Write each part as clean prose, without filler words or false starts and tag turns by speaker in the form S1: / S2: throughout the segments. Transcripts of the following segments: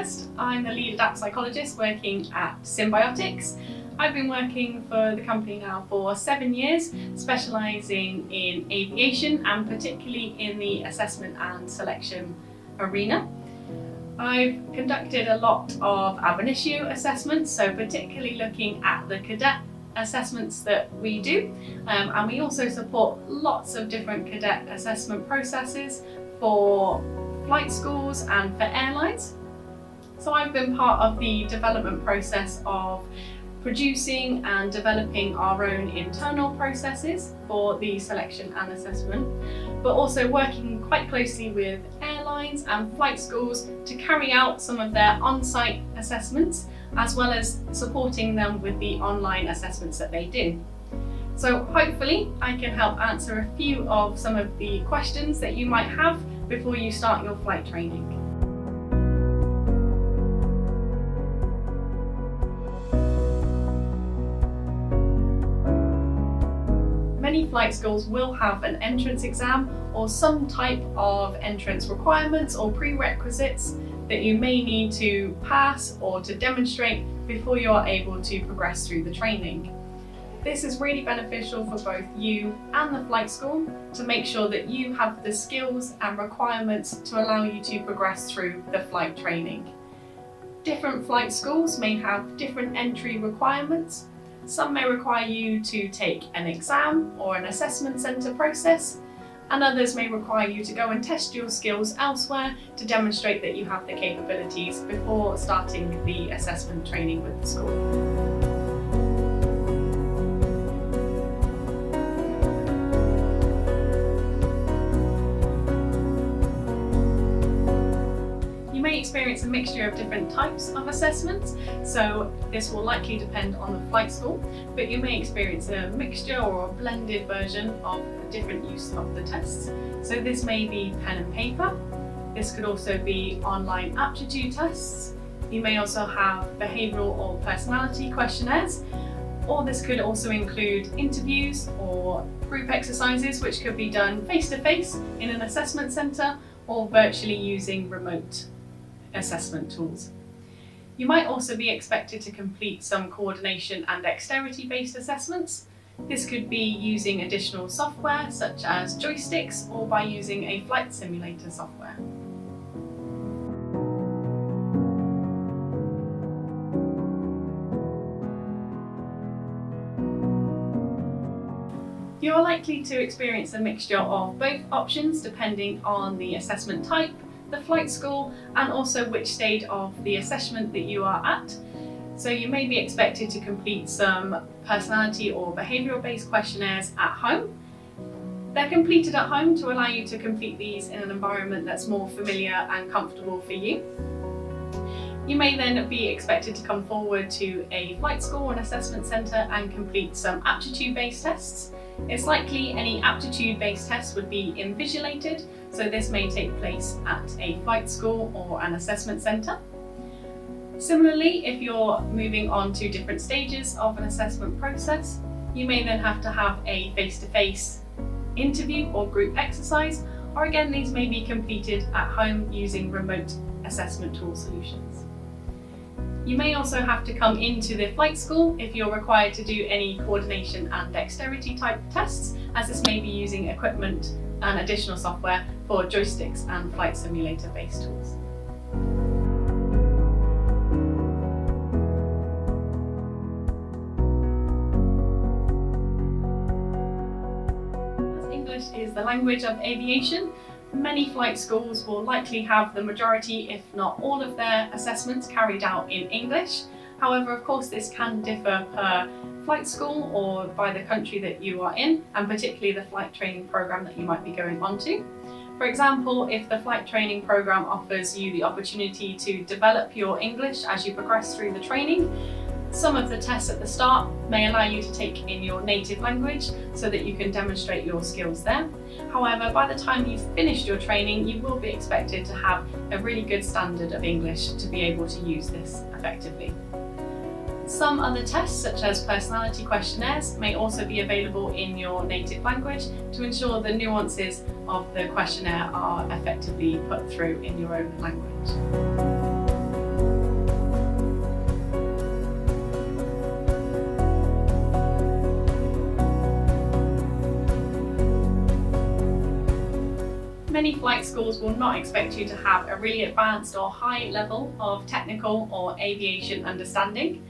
S1: Akhurst. I'm the lead adapt psychologist working at Symbiotics. I've been working for the company now for 7 years, specialising in aviation and particularly in the assessment and selection arena. I've conducted a lot of ab initio assessments, so particularly looking at the cadet assessments that we do, and we also support lots of different cadet assessment processes for flight schools and for airlines. So I've been part of the development process of producing and developing our own internal processes for the selection and assessment, but also working quite closely with airlines and flight schools to carry out some of their on-site assessments, as well as supporting them with the online assessments that they do. So hopefully I can help answer a few of some of the questions that you might have before you start your flight training. Many flight schools will have an entrance exam or some type of entrance requirements or prerequisites that you may need to pass or to demonstrate before you are able to progress through the training. This is really beneficial for both you and the flight school to make sure that you have the skills and requirements to allow you to progress through the flight training. Different flight schools may have different entry requirements. Some may require you to take an exam or an assessment centre process, and others may require you to go and test your skills elsewhere to demonstrate that you have the capabilities before starting the assessment training with the school. Experience a mixture of different types of assessments, so this will likely depend on the flight school, but you may experience a mixture or a blended version of different use of the tests. So this may be pen and paper, this could also be online aptitude tests, you may also have behavioural or personality questionnaires, or this could also include interviews or group exercises which could be done face-to-face in an assessment centre or virtually using remote assessment tools. You might also be expected to complete some coordination and dexterity based assessments. This could be using additional software such as joysticks or by using a flight simulator software. You are likely to experience a mixture of both options depending on the assessment type, the flight school, and also which stage of the assessment that you are at. So you may be expected to complete some personality or behavioural based questionnaires at home. They're completed at home to allow you to complete these in an environment that's more familiar and comfortable for you. You may then be expected to come forward to a flight school or an assessment centre and complete some aptitude based tests. It's likely any aptitude-based tests would be invigilated, so this may take place at a flight school or an assessment centre. Similarly, if you're moving on to different stages of an assessment process, you may then have to have a face-to-face interview or group exercise, or again, these may be completed at home using remote assessment tool solutions. You may also have to come into the flight school if you're required to do any coordination and dexterity type tests, as this may be using equipment and additional software for joysticks and flight simulator based tools. As English is the language of aviation, many flight schools will likely have the majority, if not all, of their assessments carried out in English. However, of course, this can differ per flight school or by the country that you are in, and particularly the flight training program that you might be going on to. For example, if the flight training program offers you the opportunity to develop your English as you progress through the training, some of the tests at the start may allow you to take in your native language so that you can demonstrate your skills there. However, by the time you've finished your training, you will be expected to have a really good standard of English to be able to use this effectively. Some other tests, such as personality questionnaires, may also be available in your native language to ensure the nuances of the questionnaire are effectively put through in your own language. Many flight schools will not expect you to have a really advanced or high level of technical or aviation understanding.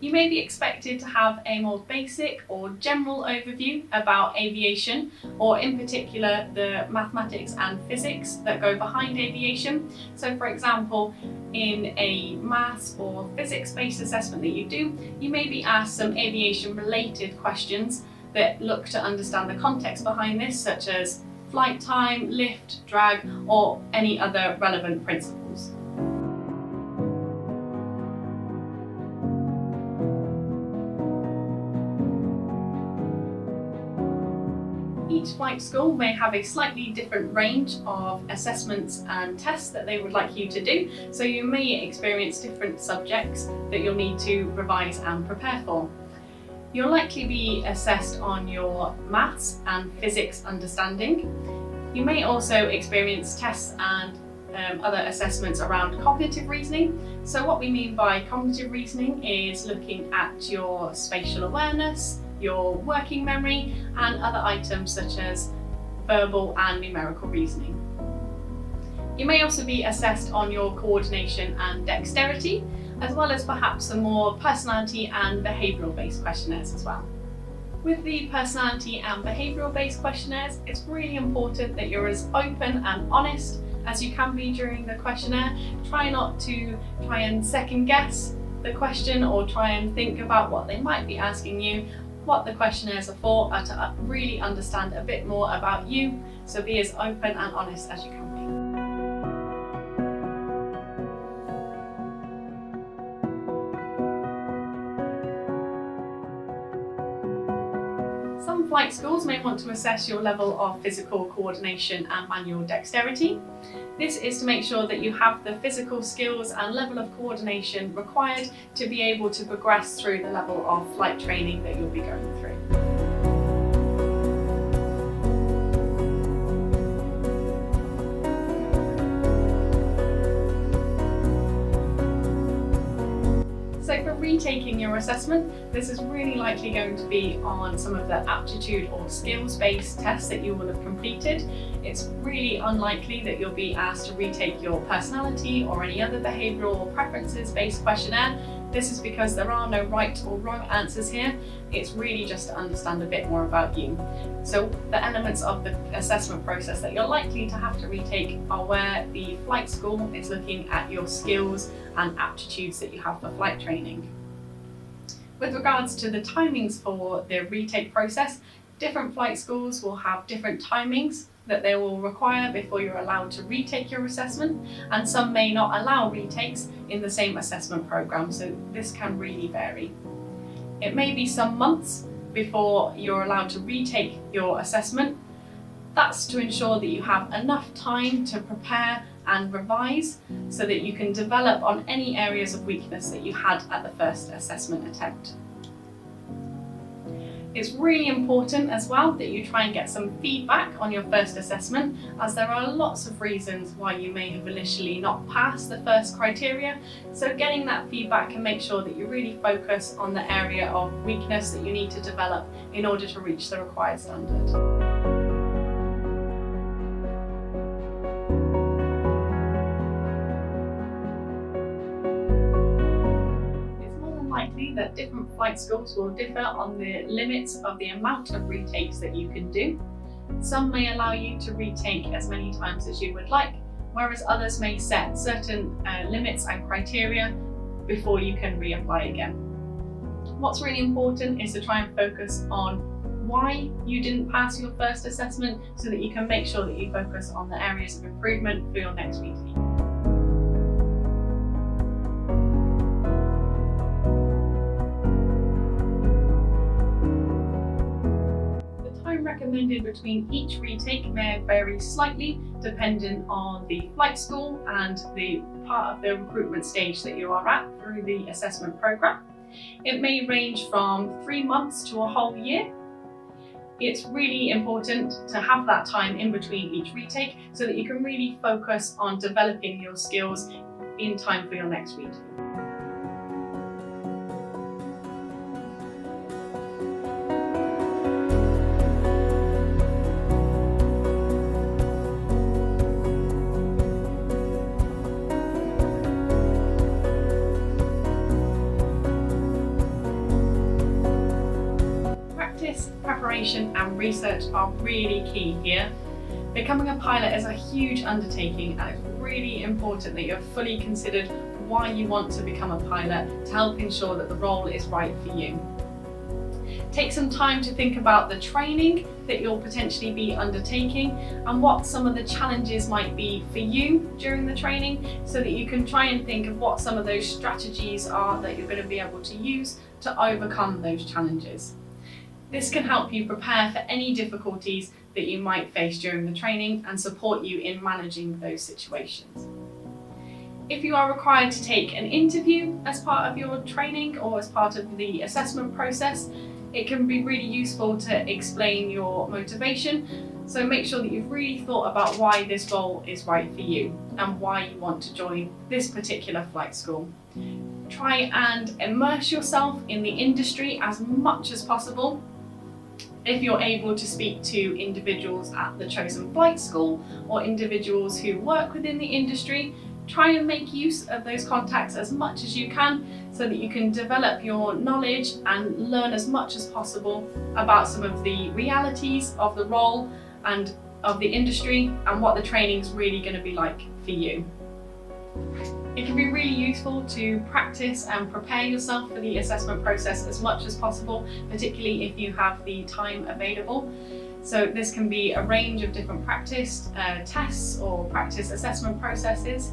S1: You may be expected to have a more basic or general overview about aviation, or in particular the mathematics and physics that go behind aviation. So for example, in a maths or physics-based assessment that you do, you may be asked some aviation-related questions that look to understand the context behind this, such as flight time, lift, drag, or any other relevant principles. Each flight school may have a slightly different range of assessments and tests that they would like you to do, so you may experience different subjects that you'll need to revise and prepare for. You'll likely be assessed on your maths and physics understanding. You may also experience tests and other assessments around cognitive reasoning. So what we mean by cognitive reasoning is looking at your spatial awareness, your working memory, and other items such as verbal and numerical reasoning. You may also be assessed on your coordination and dexterity, as well as perhaps some more personality and behavioural based questionnaires as well. With the personality and behavioural based questionnaires, it's really important that you're as open and honest as you can be during the questionnaire. Try not to try and second guess the question or try and think about what they might be asking you. What the questionnaires are for are to really understand a bit more about you, so be as open and honest as you can be. Some flight schools may want to assess your level of physical coordination and manual dexterity. This is to make sure that you have the physical skills and level of coordination required to be able to progress through the level of flight training that you'll be going through. So for retaking your assessment, this is really likely going to be on some of the aptitude or skills-based tests that you will have completed. It's really unlikely that you'll be asked to retake your personality or any other behavioural or preferences-based questionnaire. This is because there are no right or wrong answers here. It's really just to understand a bit more about you. So the elements of the assessment process that you're likely to have to retake are where the flight school is looking at your skills and aptitudes that you have for flight training. With regards to the timings for the retake process, different flight schools will have different timings that they will require before you're allowed to retake your assessment, and some may not allow retakes in the same assessment program, so this can really vary. It may be some months before you're allowed to retake your assessment. That's to ensure that you have enough time to prepare and revise so that you can develop on any areas of weakness that you had at the first assessment attempt. It's really important as well that you try and get some feedback on your first assessment, as there are lots of reasons why you may have initially not passed the first criteria. So getting that feedback can make sure that you really focus on the area of weakness that you need to develop in order to reach the required standard. That different flight schools will differ on the limits of the amount of retakes that you can do. Some may allow you to retake as many times as you would like, whereas others may set certain limits and criteria before you can reapply again. What's really important is to try and focus on why you didn't pass your first assessment so that you can make sure that you focus on the areas of improvement for your next retake. Recommended between each retake may vary slightly depending on the flight school and the part of the recruitment stage that you are at through the assessment programme. It may range from 3 months to a whole year. It's really important to have that time in between each retake so that you can really focus on developing your skills in time for your next retake. practice, preparation and research are really key here. Becoming a pilot is a huge undertaking, and it's really important that you're fully considered why you want to become a pilot to help ensure that the role is right for you. Take some time to think about the training that you'll potentially be undertaking and what some of the challenges might be for you during the training, so that you can try and think of what some of those strategies are that you're going to be able to use to overcome those challenges. This can help you prepare for any difficulties that you might face during the training and support you in managing those situations. If you are required to take an interview as part of your training or as part of the assessment process, it can be really useful to explain your motivation. So make sure that you've really thought about why this role is right for you and why you want to join this particular flight school. Try and immerse yourself in the industry as much as possible. If you're able to speak to individuals at the chosen flight school or individuals who work within the industry, try and make use of those contacts as much as you can, so that you can develop your knowledge and learn as much as possible about some of the realities of the role and of the industry and what the training is really going to be like for you. It can be really useful to practice and prepare yourself for the assessment process as much as possible, particularly if you have the time available. So this can be a range of different practice tests or practice assessment processes.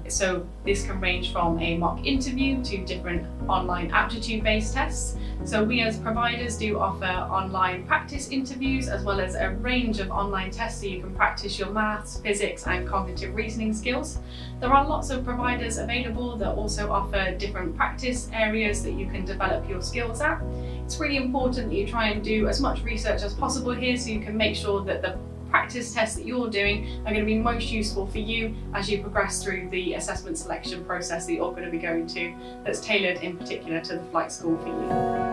S1: So this can range from a mock interview to different online aptitude-based tests. So we as providers do offer online practice interviews as well as a range of online tests, so you can practice your maths, physics and cognitive reasoning skills. There are lots of providers available that also offer different practice areas that you can develop your skills at. It's really important that you try and do as much research as possible here, so you can make sure that the practice tests that you're doing are going to be most useful for you as you progress through the assessment selection process that you're going to be going to, that's tailored in particular to the flight school for you.